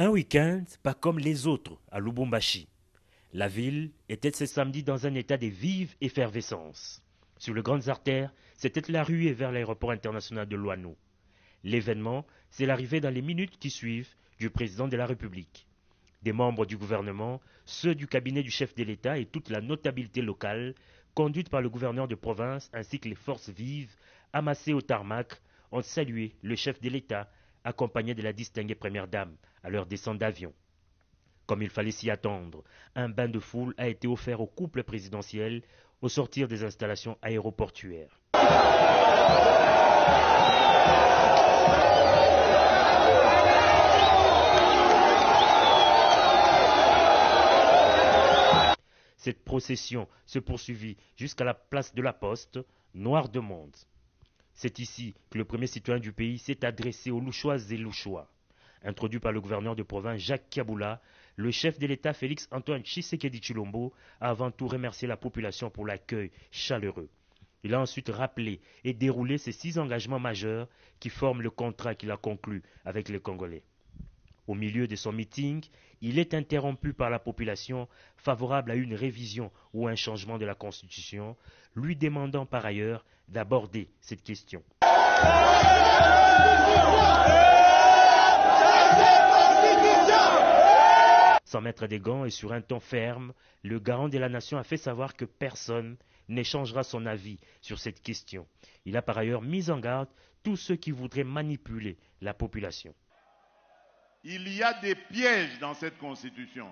Un week-end pas comme les autres à Lubumbashi. La ville était ce samedi dans un état de vive effervescence. Sur les grandes artères, c'était la ruée vers l'aéroport international de Luano. L'événement, c'est l'arrivée dans les minutes qui suivent du président de la République. Des membres du gouvernement, ceux du cabinet du chef de l'État et toute la notabilité locale, conduite par le gouverneur de province ainsi que les forces vives, amassées au tarmac, ont salué le chef de l'État, accompagné de la distinguée première dame, à leur descente d'avion. Comme il fallait s'y attendre, un bain de foule a été offert au couple présidentiel au sortir des installations aéroportuaires. Cette procession se poursuivit jusqu'à la place de la Poste, noire de monde. C'est ici que le premier citoyen du pays s'est adressé aux Louchoises et Louchois. Introduit par le gouverneur de province Jacques Kaboula, le chef de l'État Félix-Antoine Tshisekedi Tshilombo a avant tout remercié la population pour l'accueil chaleureux. Il a ensuite rappelé et déroulé ces 6 engagements majeurs qui forment le contrat qu'il a conclu avec les Congolais. Au milieu de son meeting, il est interrompu par la population favorable à une révision ou un changement de la Constitution, lui demandant par ailleurs d'aborder cette question. Sans mettre des gants et sur un ton ferme, le garant de la nation a fait savoir que personne n'échangera son avis sur cette question. Il a par ailleurs mis en garde tous ceux qui voudraient manipuler la population. Il y a des pièges dans cette constitution.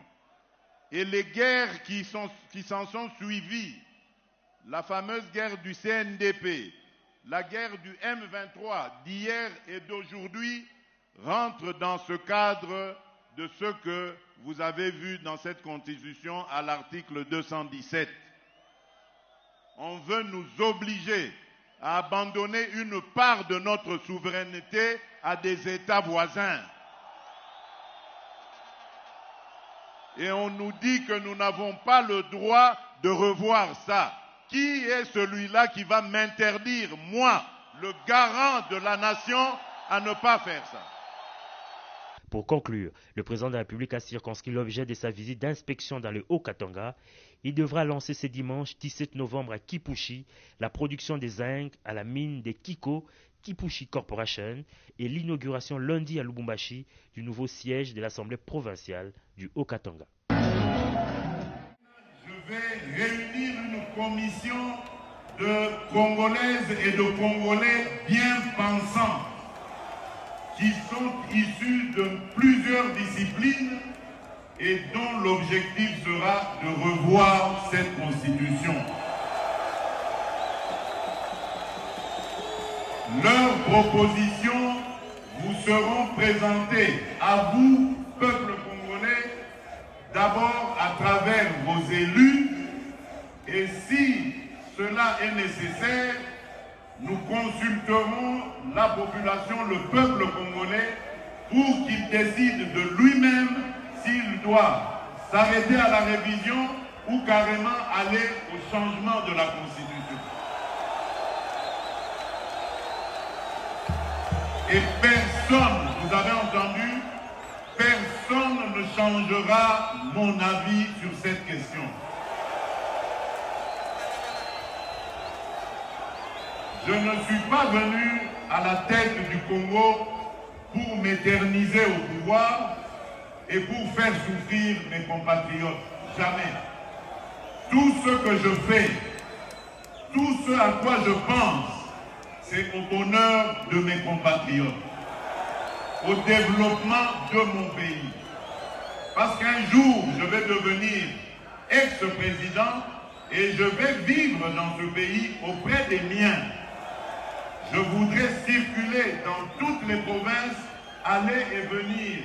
Et les guerres qui s'en sont suivies, la fameuse guerre du CNDP, la guerre du M23 d'hier et d'aujourd'hui, rentrent dans ce cadre de ce que vous avez vu dans cette constitution à l'article 217. On veut nous obliger à abandonner une part de notre souveraineté à des États voisins. Et on nous dit que nous n'avons pas le droit de revoir ça. Qui est celui-là qui va m'interdire, moi, le garant de la nation, à ne pas faire ça? Pour conclure, le président de la République a circonscrit l'objet de sa visite d'inspection dans le Haut-Katanga. Il devra lancer ce dimanche 17 novembre à Kipushi la production des zinc à la mine de Kiko, Kipushi Corporation, et l'inauguration lundi à Lubumbashi du nouveau siège de l'Assemblée provinciale du Haut-Katanga. Je vais réunir une commission de Congolaises et de Congolais bien pensants qui sont issus de plusieurs disciplines et dont l'objectif sera de revoir cette constitution. Leurs propositions vous seront présentées à vous, peuple congolais, d'abord à travers vos élus, et si cela est nécessaire, nous consulterons la population, le peuple congolais, pour qu'il décide de lui-même s'il doit s'arrêter à la révision ou carrément aller au changement de la Constitution. Et personne, vous avez entendu, personne ne changera mon avis sur cette question. Je ne suis pas venu à la tête du Congo pour m'éterniser au pouvoir et pour faire souffrir mes compatriotes. Jamais. Tout ce que je fais, tout ce à quoi je pense, c'est au bonheur de mes compatriotes, au développement de mon pays. Parce qu'un jour, je vais devenir ex-président et je vais vivre dans ce pays auprès des miens. Je voudrais circuler dans toutes les provinces, aller et venir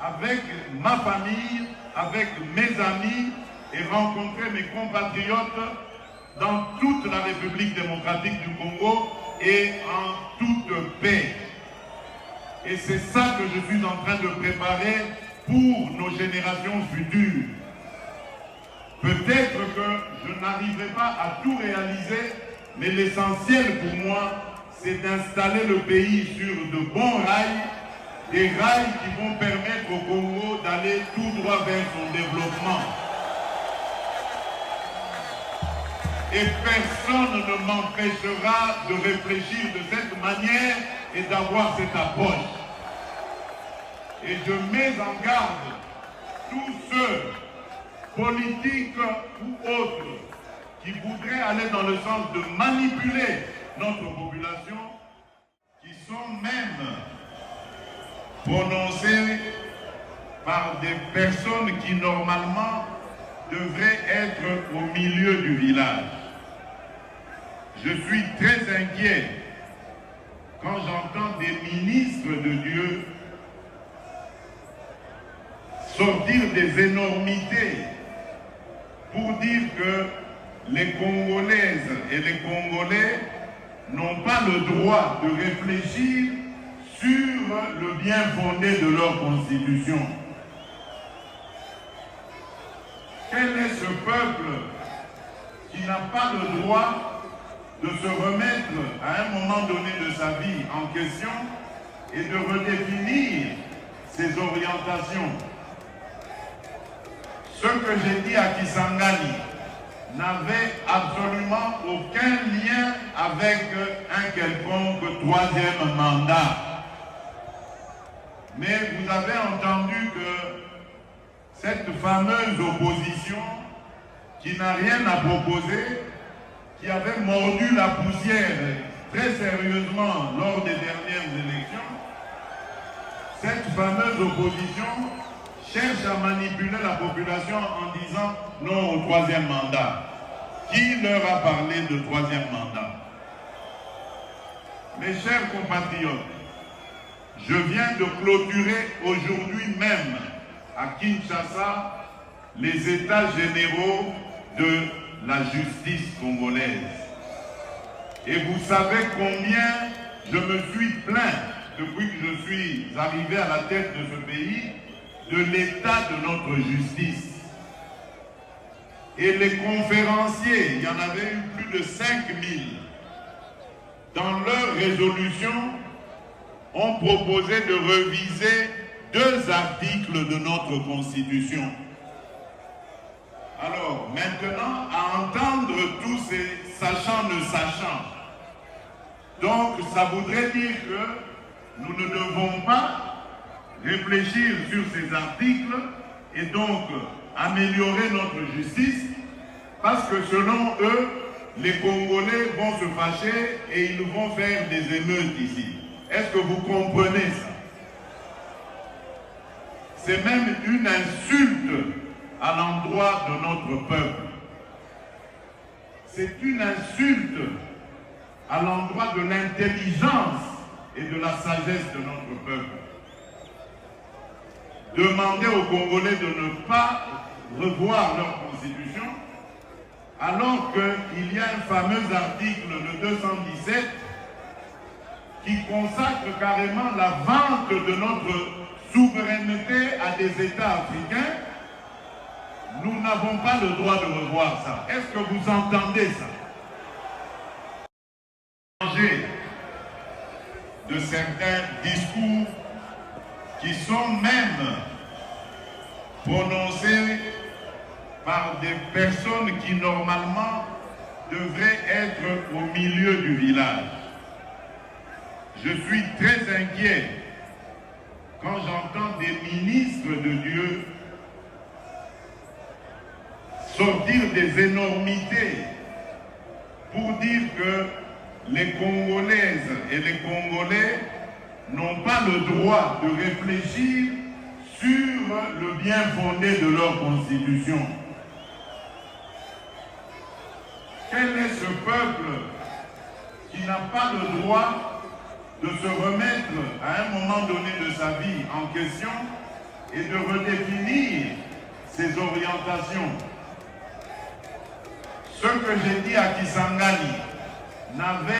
avec ma famille, avec mes amis et rencontrer mes compatriotes dans toute la République démocratique du Congo et en toute paix. Et c'est ça que je suis en train de préparer pour nos générations futures. Peut-être que je n'arriverai pas à tout réaliser, mais l'essentiel pour moi, c'est d'installer le pays sur de bons rails, des rails qui vont permettre au Congo d'aller tout droit vers son développement. Et personne ne m'empêchera de réfléchir de cette manière et d'avoir cette approche. Et je mets en garde tous ceux, politiques ou autres, qui voudraient aller dans le sens de manipuler notre population, qui sont même prononcés par des personnes qui normalement devraient être au milieu du village. Je suis très inquiet quand j'entends des ministres de Dieu sortir des énormités pour dire que les Congolaises et les Congolais n'ont pas le droit de réfléchir sur le bien fondé de leur constitution. Quel est ce peuple qui n'a pas le droit de se remettre à un moment donné de sa vie en question et de redéfinir ses orientations? Ce que j'ai dit à Kisangani n'avait absolument aucun lien avec un quelconque troisième mandat. Mais vous avez entendu que cette fameuse opposition qui n'a rien à proposer, qui avait mordu la poussière très sérieusement lors des dernières élections, cette fameuse opposition cherche à manipuler la population en disant non au troisième mandat. Qui leur a parlé de troisième mandat? Mes chers compatriotes, je viens de clôturer aujourd'hui même à Kinshasa les états généraux de la justice congolaise. Et vous savez combien je me suis plaint depuis que je suis arrivé à la tête de ce pays de l'état de notre justice. Et les conférenciers, il y en avait eu plus de 5000, dans leur résolution, ont proposé de réviser 2 articles de notre Constitution. Alors, maintenant, à entendre tous ces sachants ne sachant, donc ça voudrait dire que nous ne devons pas réfléchir sur ces articles et donc améliorer notre justice, parce que selon eux, les Congolais vont se fâcher et ils vont faire des émeutes ici. Est-ce que vous comprenez ça? C'est même une insulte à l'endroit de notre peuple. C'est une insulte à l'endroit de l'intelligence et de la sagesse de notre peuple. Demander aux Congolais de ne pas revoir leur constitution, alors qu'il y a un fameux article, le 217, qui consacre carrément la vente de notre souveraineté à des États africains. Nous n'avons pas le droit de revoir ça. Est-ce que vous entendez ça? De certains discours qui sont même prononcés par des personnes qui normalement devraient être au milieu du village. Je suis très inquiet quand j'entends des ministres de Dieu sortir des énormités pour dire que les Congolaises et les Congolais n'ont pas le droit de réfléchir sur le bien fondé de leur constitution. Quel est ce peuple qui n'a pas le droit de se remettre à un moment donné de sa vie en question et de redéfinir ses orientations? Ce que j'ai dit à Kisangani n'avait